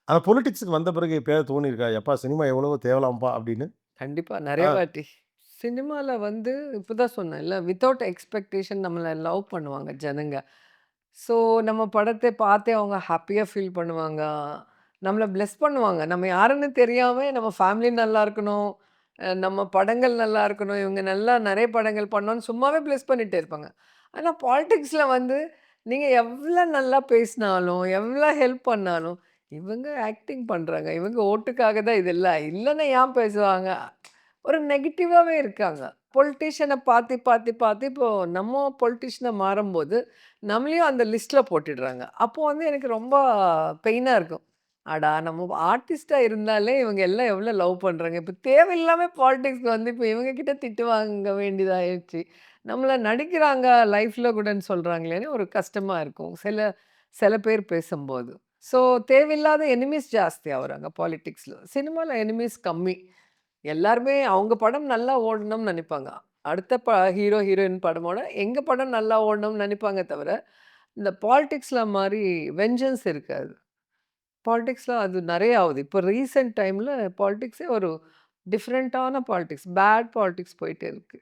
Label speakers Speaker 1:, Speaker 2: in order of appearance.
Speaker 1: அந்த பொலிட்டிக்ஸ்க்கு வந்த பிறகு எப்பயாவது தோணியிருக்கா? "எப்பா சினிமா எவ்வளவோ தேவலாம்ப்பா" அப்படின்னு?
Speaker 2: கண்டிப்பா. நெறைய
Speaker 1: ஆ.
Speaker 2: வாட்டி. சினிமால வந்து இப்பதான் சொன்னேன்ல, வித்தவுட் எக்ஸ்பெக்டேஷன் நம்மள லவ் பண்ணுவாங்க ஜனங்க. ஸோ நம்ம படத்தை பார்த்தே அவங்க ஹேப்பியா ஃபீல் பண்ணுவாங்க. நம்மள பிளெஸ் பண்ணுவாங்க. நம்ம யாருன்னு தெரியாம நம்ம ஃபேமிலி நல்லா இருக்கணும், நம்ம படங்கள் நல்லா இருக்கணும், இவங்க நல்லா நெறைய படங்கள் பண்ணணும்னு சும்மாவே பிளெஸ் பண்ணிட்டே இருப்பாங்க. ஆனா பாலிடிக்ஸ்ல வந்து நீங்க எவ்ளோ நல்லா பேசினாலும், எவ்ளோ ஹெல்ப் பண்ணாலும், இவங்க ஆக்டிங் பண்றாங்க. இவங்க ஓட்டுக்காக தான் இதெல்லாம். இல்லன்னா ஏன் பேசுவாங்க? ஒரு நெகட்டிவாவே இருக்காங்க. பொலிட்டீஷியன பாத்து, பாத்து, பாத்து இப்போ நம்ம பொலிட்டீஷியனா மாறும்போது, நம்மளையும் அந்த லிஸ்ட்ல போட்டுடுறாங்க. அப்போ வந்து எனக்கு ரொம்ப பெயினா இருக்கும். அடா! நம்ம ஆர்டிஸ்ட்டா இருந்தாலே இவங்க எல்லாம் எவ்வளோ லவ் பண்றாங்க. இப்ப தேவையில்லாம பாலிடிக்ஸ்க்கு வந்து இப்ப இவங்க கிட்ட திட்டு வாங்க வேண்டியதாயிருச்சு. நம்மள நடிக்கிறாங்க லைஃப்ல கூடன்னு சொல்றாங்களேன்னு ஒரு கஷ்டமா இருக்கும். சில சில பேர் பேசும்போது. ஸோ தேவையில்லாத எனிமீஸ் ஜாஸ்தி ஆவுறாங்க பாலிடிக்ஸ்ல. சினிமால எனிமீஸ் கம்மி. எல்லாருமே அவங்க படம் நல்லா ஓடணும்னு நெனைப்பாங்க. அடுத்த ஹீரோ, ஹீரோயின் படமோட எங்க படம் நல்லா ஓடணும்னு நெனைப்பாங்க தவிர, இந்த பாலிடிக்ஸ்ல மாரி வெஞ்சன்ஸ் இருக்காது. பாலிடிக்ஸ்ல அது நெறைய ஆவுது. இப்போ ரீசென்ட் டைம்ல பாலிடிக்ஸே ஒரு டிஃபரண்டான பாலிடிக்ஸ், பேட் பாலிடிக்ஸ் போயிட்டே இருக்கு.